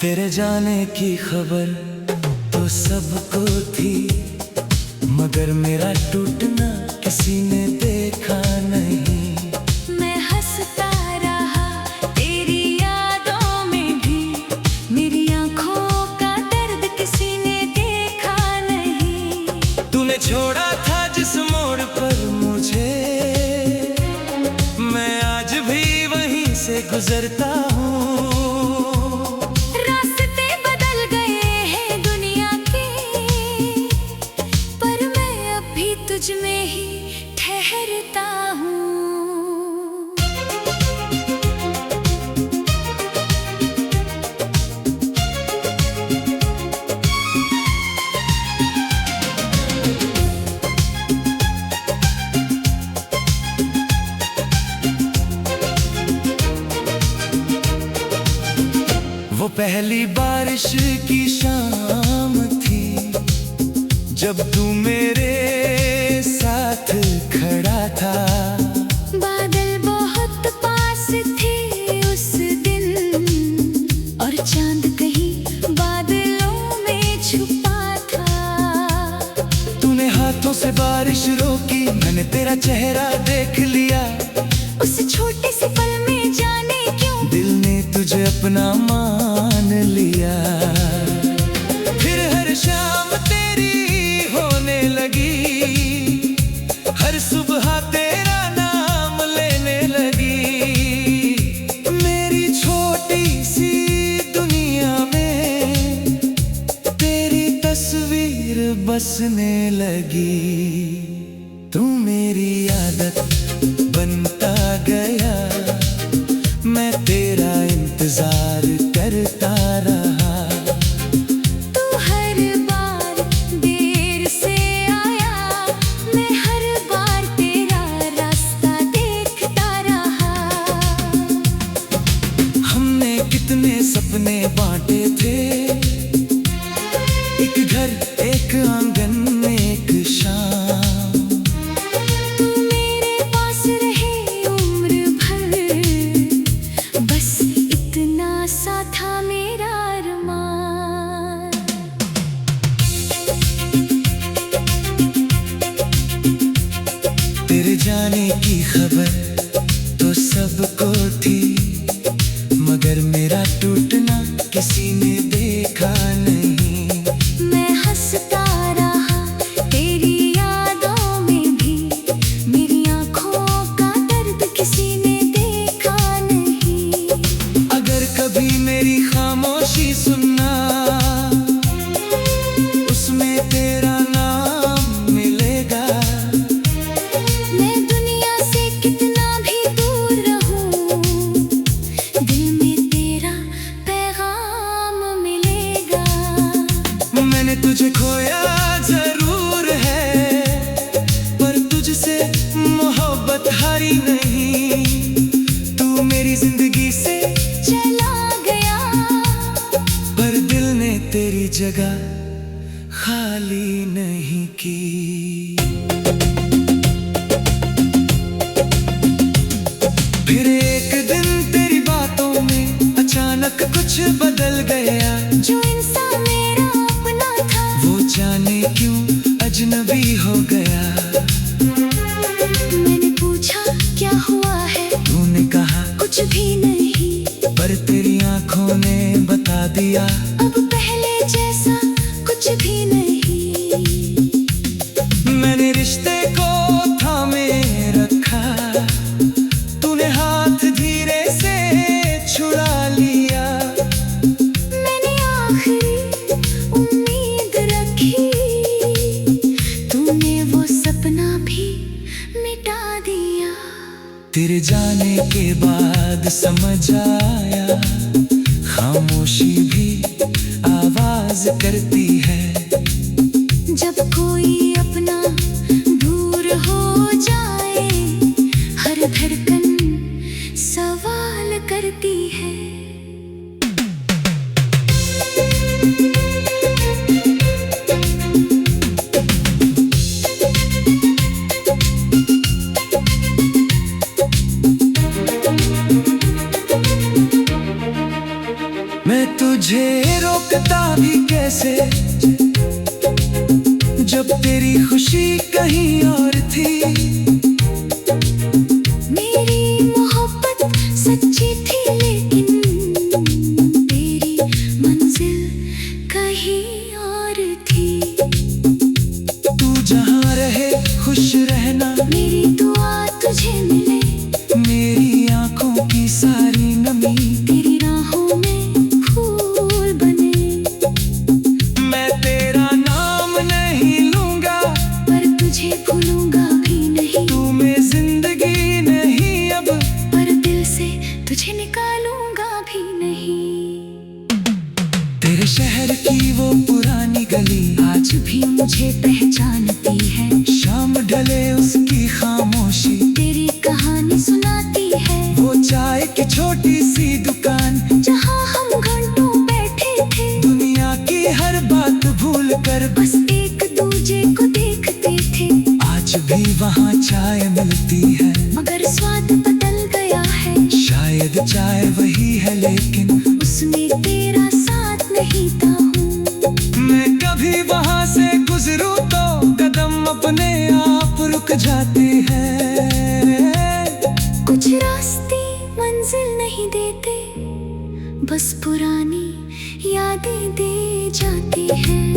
तेरे जाने की खबर तो सबको थी, मगर मेरा टूटना किसी ने देखा नहीं। मैं हंसता रहा तेरी यादों में भी, मेरी आंखों का दर्द किसी ने देखा नहीं। तूने छोड़ा था जिस मोड़ पर मुझे, मैं आज भी वहीं से गुजरता हूँ। तुझ में ही ठहरता हूँ। वो पहली बारिश की शाम थी जब तू मेरे साथ खड़ा था। बादल बहुत पास थे उस दिन, और चांद कहीं बादलों में छुपा था। तूने हाथों से बारिश रोकी, मैंने तेरा चेहरा देख लिया। उस छोटे से पल में जाने क्यों दिल ने तुझे अपना मान लिया। फिर हर शाम तेरी होने लगी, हर सुबह तेरा नाम लेने लगी। मेरी छोटी सी दुनिया में तेरी तस्वीर बसने लगी। तू मेरी आदत बनता गया, मैं तेरा इंतजार करता रहा। सपने बांटे थे, एक घर एक आंगन एक शाम। तू मेरे पास रहे उम्र भर, बस इतना सा था मेरा अरमान। तेरे जाने की खबर तो सबको थी, मगर मेरा टूटना किसी ने देखा नहीं। मैं हंसता रहा तेरी यादों में भी, मेरी आंखों का दर्द किसी ने देखा नहीं। अगर कभी मेरी खामोशी सुनना, उसमें तेरा नाम मिलेगा। मैं दुनिया से कितना भी दूर रहूं, दिल में तेरा पैगाम मिलेगा। मैंने तुझे खोया जरूर है, पर तुझसे मोहब्बत हारी नहीं। तू मेरी जिंदगी से चला गया, पर दिल ने तेरी जगह खाली नहीं की। फिर एक दिन तेरी बातों में अचानक कुछ बदल गया। जो इंसान मेरा अपना था, वो जाने क्यों अजनबी हो गया। मैंने पूछा क्या हुआ है, तूने कहा कुछ भी नहीं, पर तेरी आंखों ने बता दिया। अब पहले जैसा कुछ भी नहीं। मैंने रिश्ते को थामे रखा, तूने हाथ धीरे से छुड़ा लिया। मैंने आखिरी उम्मीद रखी, तूने वो सपना भी मिटा दिया। तेरे जाने के बाद समझ आया, खामोशी भी आवाज करती है। जब कोई अपना कभी वहां से गुजरूं तो कदम अपने आप रुक जाते हैं। कुछ रास्ते मंजिल नहीं देते, बस पुरानी यादें दे जाती हैं।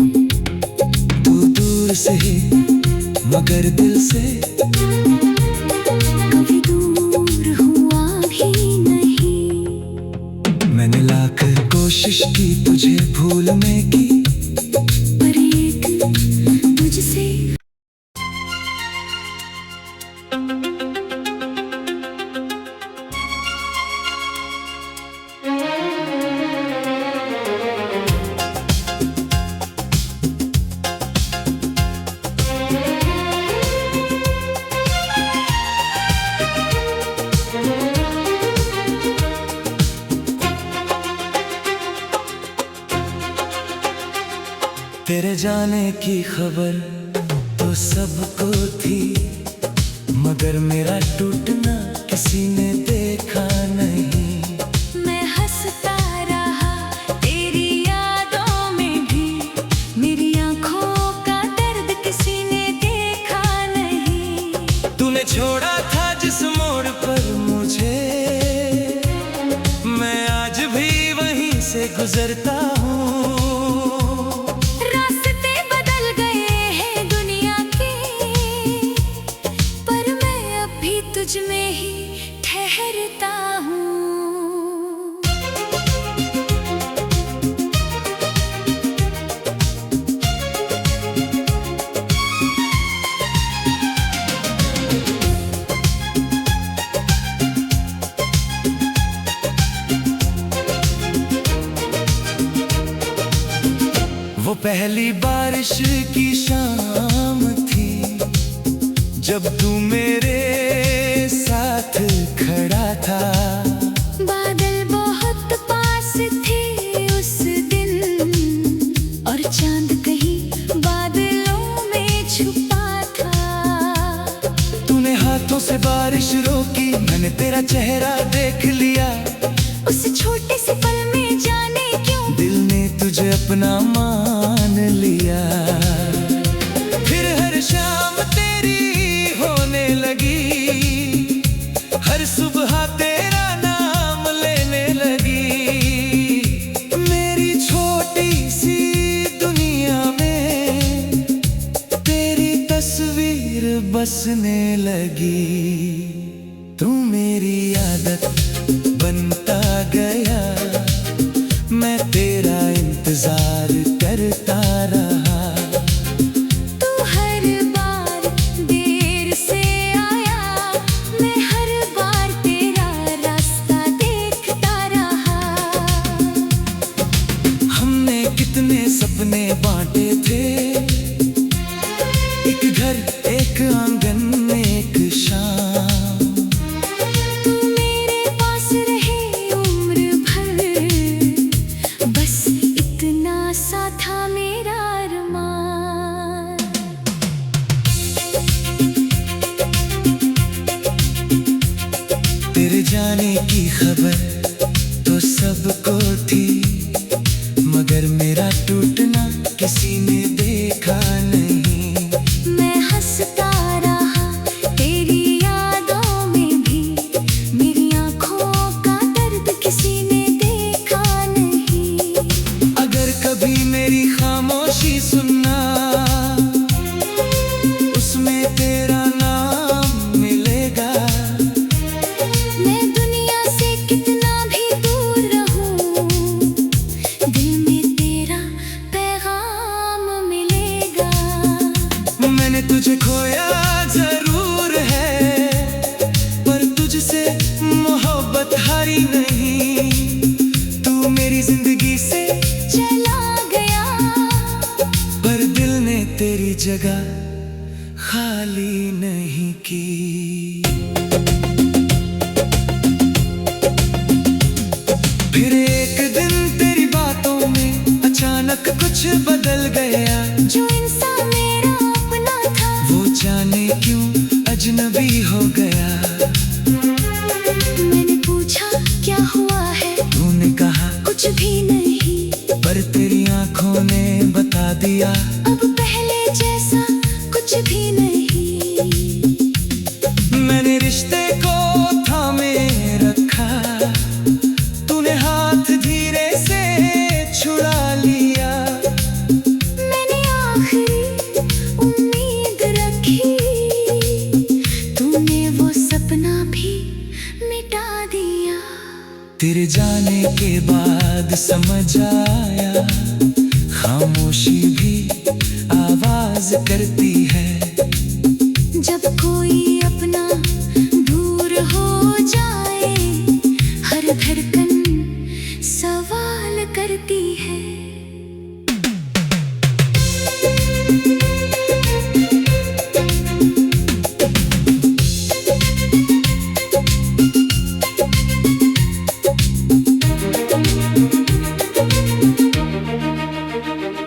तू दूर से ही मगर दिल से कभी दूर हुआ भी नहीं। मैंने लाख कोशिश की तुझे भूलने की, पर एक तुझसे तेरे जाने की खबर तो सबको थी, मगर मेरा टूटना किसी ने देखा नहीं। मैं हंसता रहा तेरी यादों में भी, मेरी आंखों का दर्द किसी ने देखा नहीं। तूने छोड़ा था जिस मोड़ पर मुझे, मैं आज भी वहीं से गुजरता हूँ। तुझ में ही ठहरता हूँ। वो पहली बारिश की शाम थी जब तू मेरे साथ खड़ा था। बादल बहुत पास थे उस दिन, और चांद कहीं बादलों में छुपा था। तूने हाथों से बारिश रोकी, मैंने तेरा चेहरा देख लिया। उस छोटे से पल में जाने क्यों दिल ने तुझे अपना मान लिया। फिर हर शाम तेरी होने लगी, हर सुबह तेरा नाम लेने लगी। मेरी छोटी सी दुनिया में तेरी तस्वीर बसने लगी। तू मेरी आदत बनता गया, मैं तेरा इंतजार करता रहा। तू हर बार देर से आया, मैं हर बार तेरा रास्ता देखता रहा। हमने कितने सपने बांटे थे, एक घर एक आंगन एक शाम। तू मेरे पास रहे उम्र भर, बस इतना सा था मेरा अरमान। तेरे जाने की खबर तो सबको थी, मगर मेरा टूटना किसी ने देखा नहीं। मैं हंसता रहा तेरी यादों में भी, मेरी आंखों का दर्द किसी ने देखा नहीं। अगर कभी मेरी खामोशी सुनना, उसमें तेरा नाम मिलेगा। मैं दुनिया से कितना भी दूर रहूं, दिल में तेरा पैगाम मिलेगा। मैंने तुझे खोया जरूर है, पर तुझसे मोहब्बत हारी नहीं। तू मेरी जिंदगी से चला गया, पर दिल ने तेरी जगह खाली नहीं की। फिर एक दिन तेरी बातों में अचानक कुछ बदल गया। जो इंसान मेरा अपना था, वो जाने क्यों अजनबी हो गया। मैंने पूछा क्या हुआ है, तूने कहा कुछ भी नहीं। पर तेरी आंखों ने बता दिया। दिया। अब पहले जैसा कुछ भी नहीं। मैंने रिश्ते को थामे रखा, तूने हाथ धीरे से छुड़ा लिया। मैंने आखिरी उम्मीद रखी, तूने वो सपना भी मिटा दिया। तेरे जाने के बाद समझ आया, खामोशी भी आवाज करती है। जब कोई अपना दूर हो जाए, हर धड़कन सवाल करती है।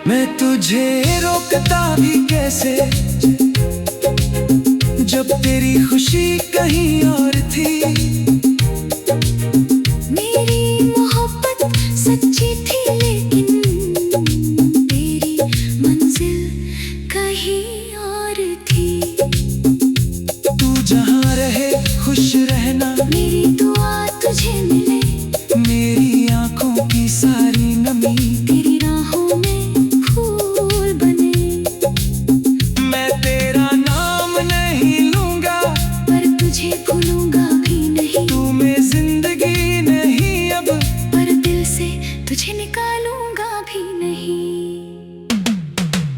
मैं तुझे रोकता भी कैसे, जब तेरी खुशी कहीं और थी। मेरी मोहब्बत सच्ची थी, लेकिन तेरी मंजिल कहीं और थी। तू जहाँ रहे खुश रहना, मेरी दुआ तुझे मिले। मेरी आंखों की सारी नमी तेरी राहों में फूल बने। मैं तेरा नाम नहीं लूंगा, पर तुझे भूलूंगा भी नहीं। तू में जिंदगी नहीं अब, पर दिल से तुझे निकालूंगा भी नहीं।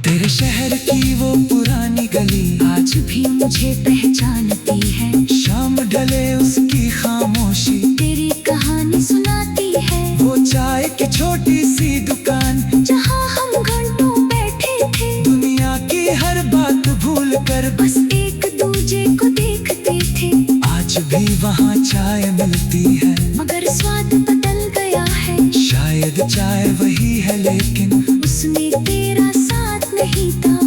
तेरे शहर की वो पुरानी गली आज भी मुझे पहचानती है। शाम ढले उसकी खामोशी तेरी कहानी सुनाती है। वो चाय की छोटी सी दुकान, जहाँ हम घंटों बैठे थे, दुनिया की हर बात भूल कर बस एक दूजे को देखते थे। आज भी वहाँ चाय मिलती है, मगर स्वाद बदल गया है। शायद चाय वही है, लेकिन उसमें तेरा साथ नहीं था।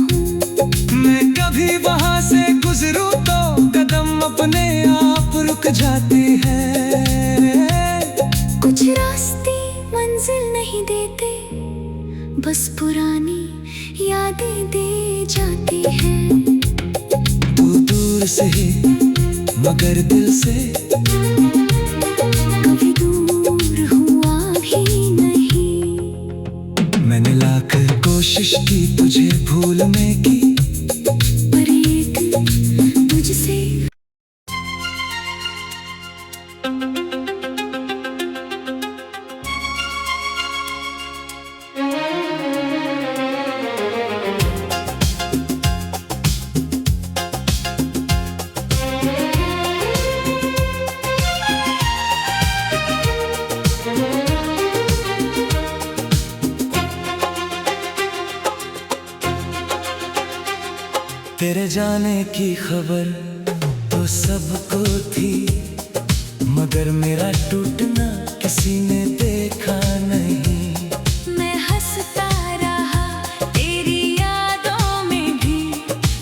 मैं कभी वहाँ से गुजरूं तो कदम अपने आप रुक जाते हैं। कुछ रास्ते मंजिल नहीं देते, बस पुरानी यादें दे जाती हैं। तू दूर से ही मगर दिल से कभी दूर हुआ भी नहीं। मैंने लाकर कोशिश की तुझे भूलने की, पर एक तुझसे तेरे जाने की खबर तो सबको थी, मगर मेरा टूटना किसी ने देखा नहीं। मैं हंसता रहा तेरी यादों में भी,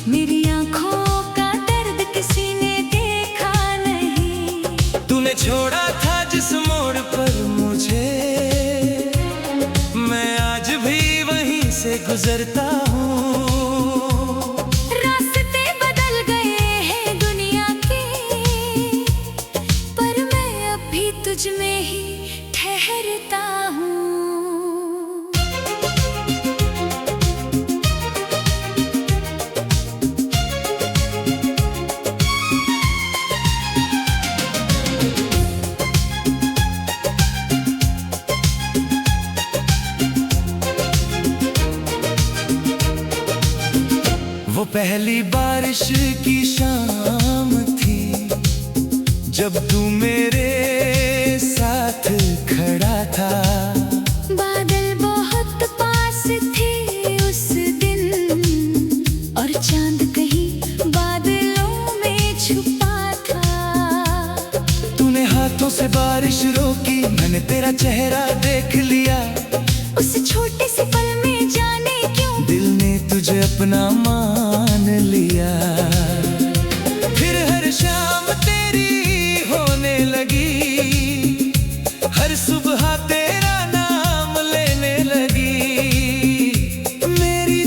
मेरी आंखों का दर्द किसी ने देखा नहीं। तूने छोड़ा था जिस मोड़ पर मुझे, मैं आज भी वहीं से गुजरता हूँ। रास्ते बदल गए हैं दुनिया के, पर मैं अब भी तुझ में ही ठहरता हूँ। वो पहली बारिश की शाम थी, जब तू मेरे साथ खड़ा था। बादल बहुत पास थे उस दिन, और चांद कहीं बादलों में छुपा था। तूने हाथों से बारिश रोकी, मैंने तेरा चेहरा देख लिया। उस छोटे से पल में जाने क्यों दिल ने तुझे अपना मान लिया। फिर हर शाम तेरी होने लगी, हर सुबह तेरा नाम लेने लगी। मेरी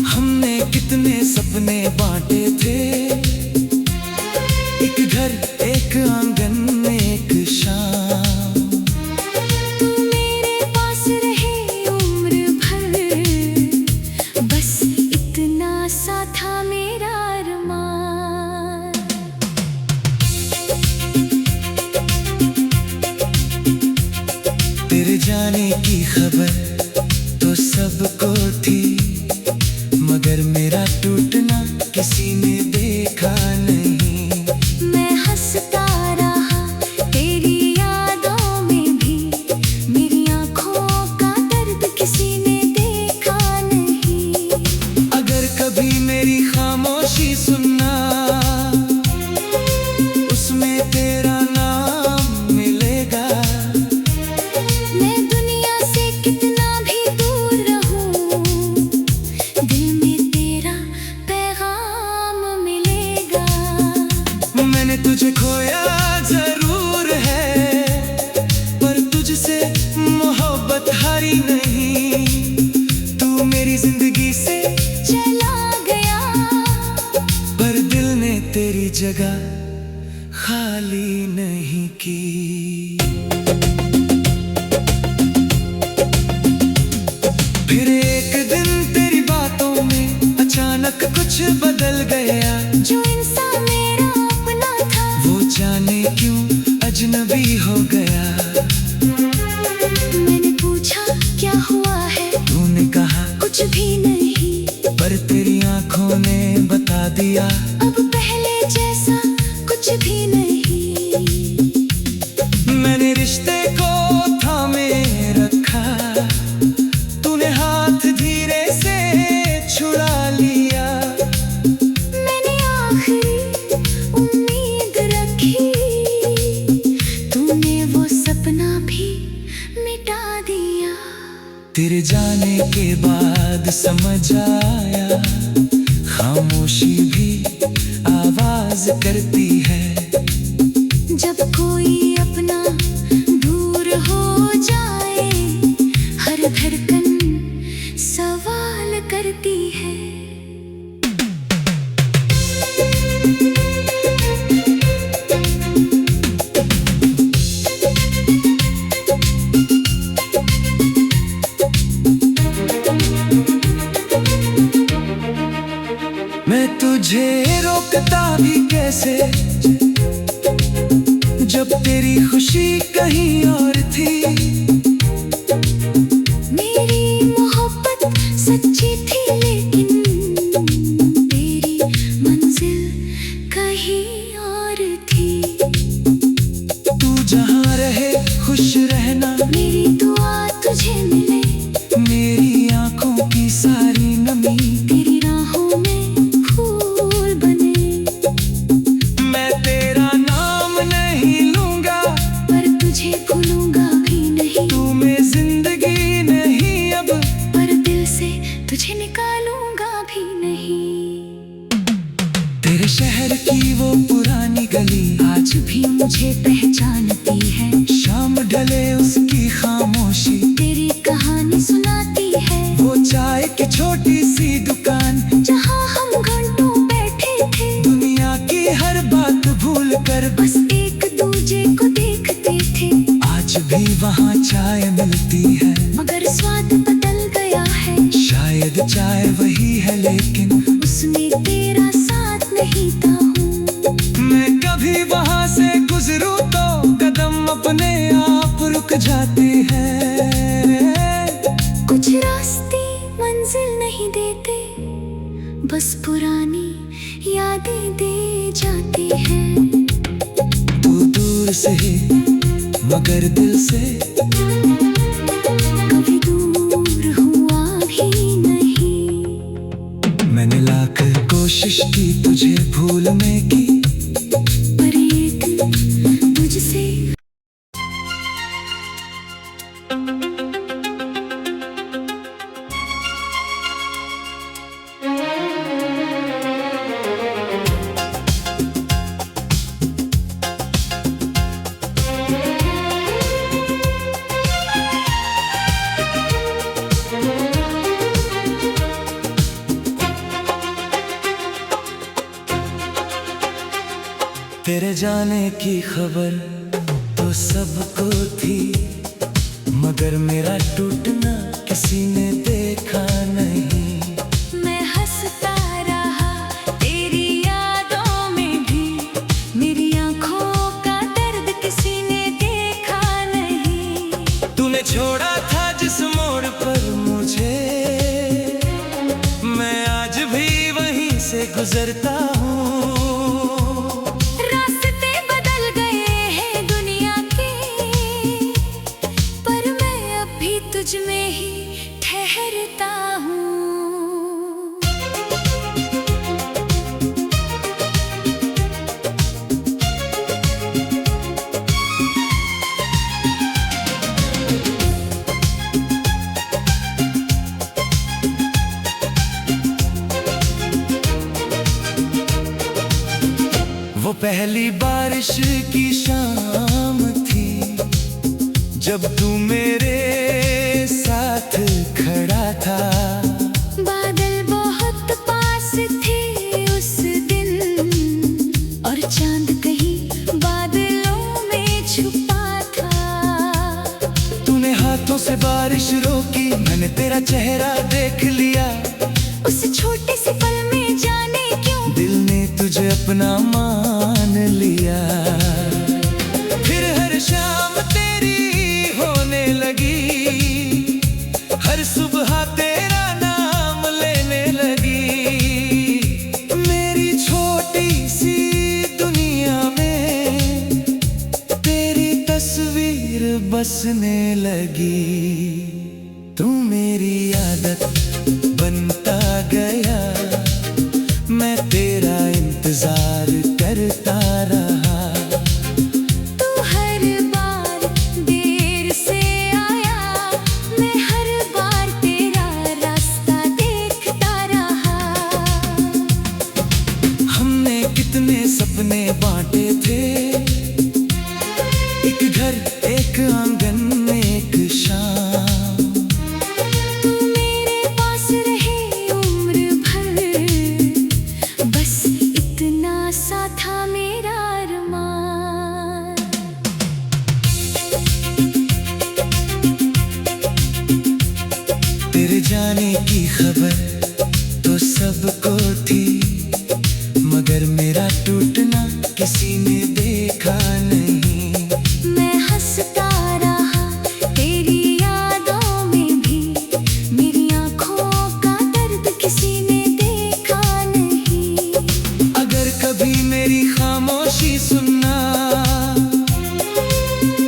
हमने कितने सपने बांटे थे, एक घर, एक आंगन, एक शाम। तू मेरे पास रहे उम्र भर, बस इतना सा था मेरा अरमान। तेरे जाने की खबर तो सबको थी, मगर मेरा टूटना किसी ने देखा नहीं। मैं हंसता रहा तेरी यादों में भी, मेरी आँखों का दर्द किसी ने देखा नहीं। अगर कभी मेरी खामोशी सुनना, उसमें तेरा नाम मिलेगा। मैं दुनिया से कितना भी दूर रहूं, दिल में तेरा पैगाम मिलेगा। मैंने तुझे खोया जरूर है, पर तुझसे मोहब्बत हारी नहीं। तू मेरी जिंदगी से चला गया, पर दिल ने तेरी जगह खाली नहीं की। फिर एक दिन तेरी बातों में अचानक कुछ बदल गया। जो इंसान मेरा अपना था, वो जाने क्यों अजनबी हो गया। मैंने पूछा क्या हुआ है, तूने कहा कुछ भी नहीं। पर तेरी आंखों ने बता दिया, अब पहले जैसा कुछ भी नहीं। मैंने रिश्ते को थामे रखा, तूने हाथ धीरे से छुड़ा लिया। मैंने आखिरी उम्मीद रखी, तूने वो सपना भी मिटा दिया। तेरे जाने के बाद समझ आया, खामोशी भी आवाज करती है। जब कोई अपना दूर हो जाए, हर धड़कन सवाल करती है। मैं तुझे रोकता भी कैसे, जब तेरी खुशी कहीं और थी। मेरी मोहब्बत सच्ची थी, लेकिन तेरी मंजिल कहीं और थी। तू जहाँ रहे खुश रहना, मेरी दुआ तुझे मिले, मेरी आंखों की सारी नमी तेरी राहों में फूल बने। मैं तेरा नाम नहीं लूंगा, पर तुझे भूलूंगा भी नहीं। तू में जिंदगी नहीं अब, पर दिल से तुझे निकालूंगा भी नहीं। तेरे शहर की वो पुरानी गली आज भी मुझे पहचानती है, शाम ढले उसकी खामोशी तेरी कहानी सुनाती है। वो चाय की छोटी सी दुकान, जहाँ हम घंटों बैठे थे, दुनिया की हर बात भूल कर बस एक दूजे को देखते थे। आज भी वहाँ चाय मिलती है, मगर स्वाद बदल गया है। शायद चाय वही है, लेकिन उसमें तेरा साथ नहीं था हूँ। मैं कभी वहाँ से गुजरूं तो कदम अपने आप रुक जाते हैं। कुछ रास्ते मंजिल नहीं देते, बस पुरानी यादें दे जाते हैं। तू दूर से ही मगर दिल से कभी दूर हुआ भी नहीं। मैंने लाख कोशिश की तुझे भूलने की, पर एक तुझसे तेरे जाने की खबर तो सबको थी, मगर मेरा टूटना किसी ने देखा नहीं। मैं हंसता रहा तेरी यादों में भी, मेरी आंखों का दर्द किसी ने देखा नहीं। तूने छोड़ा था जिस मोड़ पर मुझे, मैं आज भी वहीं से गुजरता हूँ। रास्ते बदल गए हैं दुनिया के, पर मैं अब भी तुझ में ही ठहरता हूँ। वो पहली बारिश की शाम थी, जब तू मेरे साथ खड़ा था। बादल बहुत पास थे उस दिन, और चांद कहीं बादलों में छुपा था। तूने हाथों से बारिश रोकी, मैंने तेरा चेहरा देख लिया। उस छोटे से पल में जाने क्यों दिल ने तुझे अपना मान लिया। फिर हर शाम तेरी होने लगी, हर सुबह तेरा नाम लेने लगी। मेरी छोटी सी दुनिया में तेरी तस्वीर बसने लगी। तू मेरी आदत बनता गया, मैं तेरा इंतजार करता रहा। तू हर बार देर से आया, मैं हर बार तेरा रास्ता देखता रहा। हमने कितने सपने बांटे थे, एक घर, एक आंगन, एक शाम। तू मेरे पास रहे उम्र भर, बस इतना सा था मेरा अरमान। तेरे जाने की खबर तो सबको थी, मगर मेरा टूटना किसी ने देखा नहीं। मैं हंसता रहा तेरी यादों में भी, मेरी आंखों का दर्द किसी ने देखा नहीं। अगर कभी मेरी खामोशी सुनना,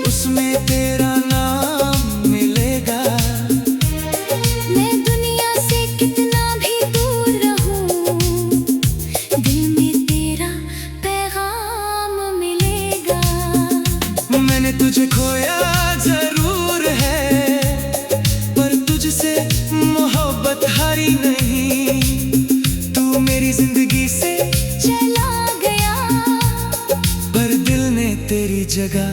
उसमें तेरा नाम मिलेगा। मैं दुनिया से कितना भी दूर रहूं, दिल में तेरा पैगाम मिलेगा। मैंने तुझे खोया जरूर है, पर तुझसे मोहब्बत हारी नहीं। तू मेरी जिंदगी से चला गया, पर दिल ने तेरी जगह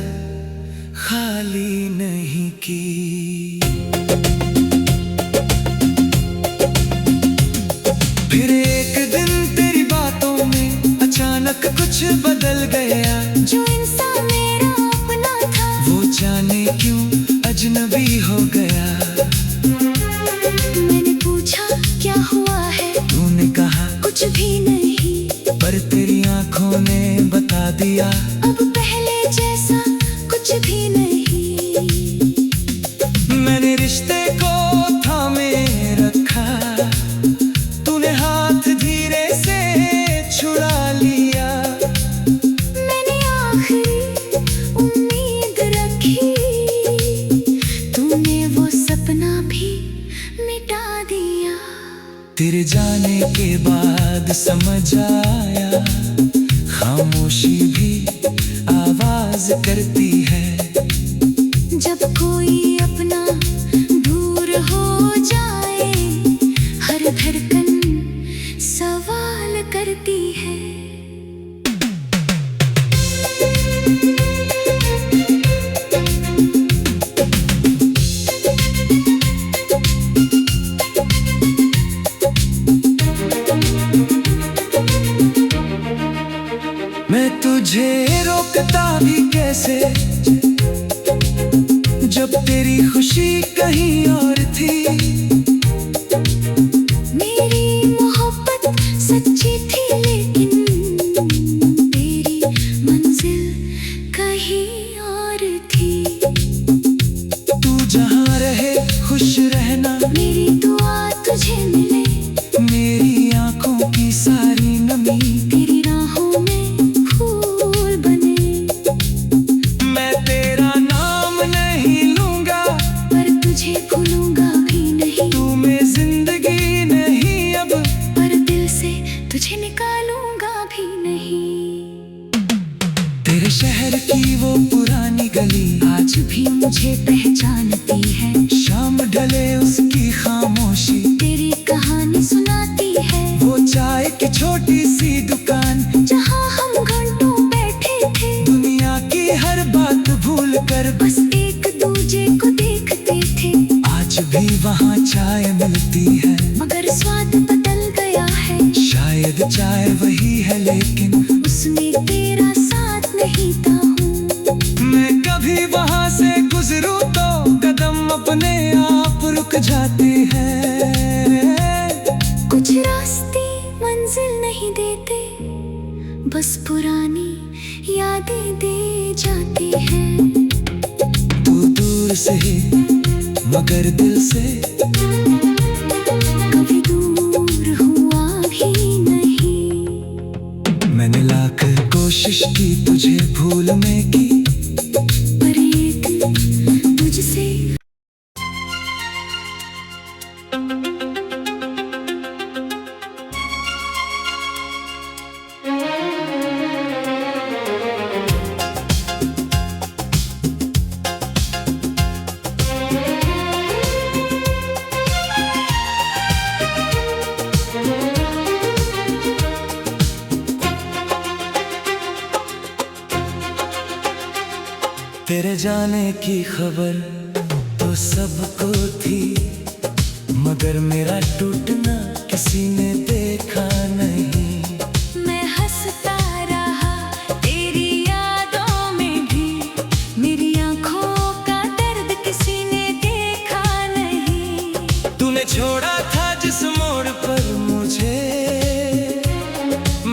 खाली नहीं की। फिर एक दिन तेरी बातों में अचानक कुछ बदल गया। जो इंसान मेरा अपना था, वो जाने क्यों अजनबी हो गया। मैंने पूछा क्या हुआ है, तूने कहा कुछ भी नहीं, पर तेरी आंखों ने बता दिया। अब पहले जैसा कुछ भी नहीं। मैंने रिश्ते को थामे रखा, तूने हाथ धीरे से छुड़ा लिया। मैंने आखिरी उम्मीद रखी, तूने वो सपना भी मिटा दिया। तेरे जाने के बाद समझ आया, खामोशी भी आवाज करती है। जब कोई अपना दूर हो जाए, हर धड़कन सवाल करती है। मैं तुझ तुझे रोकता भी कैसे, जब तेरी खुशी कहीं और थी। मेरी मोहब्बत सच्ची थी लेकिन तेरी मंजिल कहीं और थी। तू जहाँ रहे खुश रहना, मेरी दुआ तुझे मिले। मेरी आंखों की सारी नमी तेरी राहों में फूल बने। मैं तेरा नाम नहीं लूंगा, पर तुझे भूलूंगा भी नहीं। तू में जिंदगी नहीं अब, पर दिल से तुझे निकालूंगा भी नहीं। तेरे शहर की वो पुरानी गली आज भी मुझे पहचानती है। शाम ढले उसकी खामोशी तेरी कहानी सुनाती है। वो चाय की छोटी सी दुकान जहाँ हम घंटों बैठे थे, दुनिया की हर बात भूल कर बस एक दूजे को देखते थे। आज भी वहाँ चाय मिलती है, मगर स्वाद बदल गया है। शायद चाय वही है लेकिन उसमें तेरा साथ नहीं था हूँ। मैं कभी वहाँ से गुजरूं तो कदम अपने आप रुक जाते हैं। कुछ रास्ते मंजिल नहीं देते, बस पुरानी यादें दे जाती हैं। तू दूर से ही मगर दिल से कभी दूर हुआ भी नहीं। मैंने लाख कोशिश की तुझे भूलने की, पर एक तुझसे तेरे जाने की खबर तो सबको थी, मगर मेरा टूटना किसी ने देखा नहीं। मैं हंसता रहा तेरी यादों में भी, मेरी आंखों का दर्द किसी ने देखा नहीं। तूने छोड़ा था जिस मोड़ पर मुझे,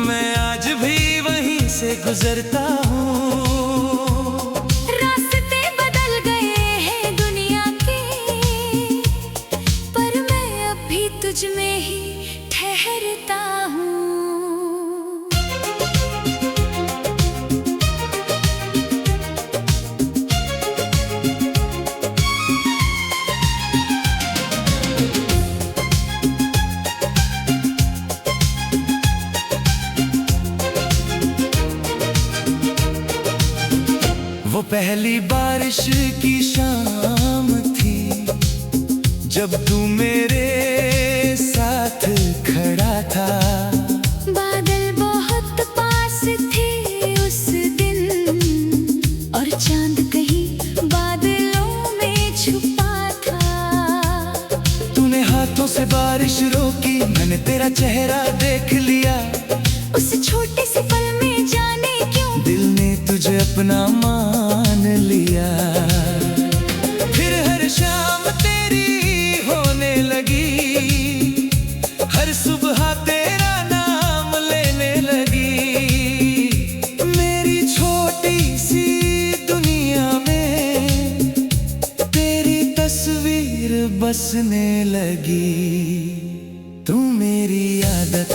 मैं आज भी वहीं से गुजरता हूँ। रास्ते बदल गए हैं दुनिया के, पर मैं अब भी तुझ में ही ठहरता हूँ। वो पहली बारिश की शाम थी, जब तू मेरे साथ खड़ा था। बादल बहुत पास थे उस दिन, और चांद कहीं बादलों में छुपा था। तूने हाथों से बारिश रोकी, मैंने तेरा चेहरा देख लिया। उस छोटे से पल में जाने क्यों दिल ने तुझे अपना मान लिया। फिर हर शाम तेरी होने लगी, हर सुबह तेरा नाम लेने लगी। मेरी छोटी सी दुनिया में तेरी तस्वीर बसने लगी। तू मेरी आदत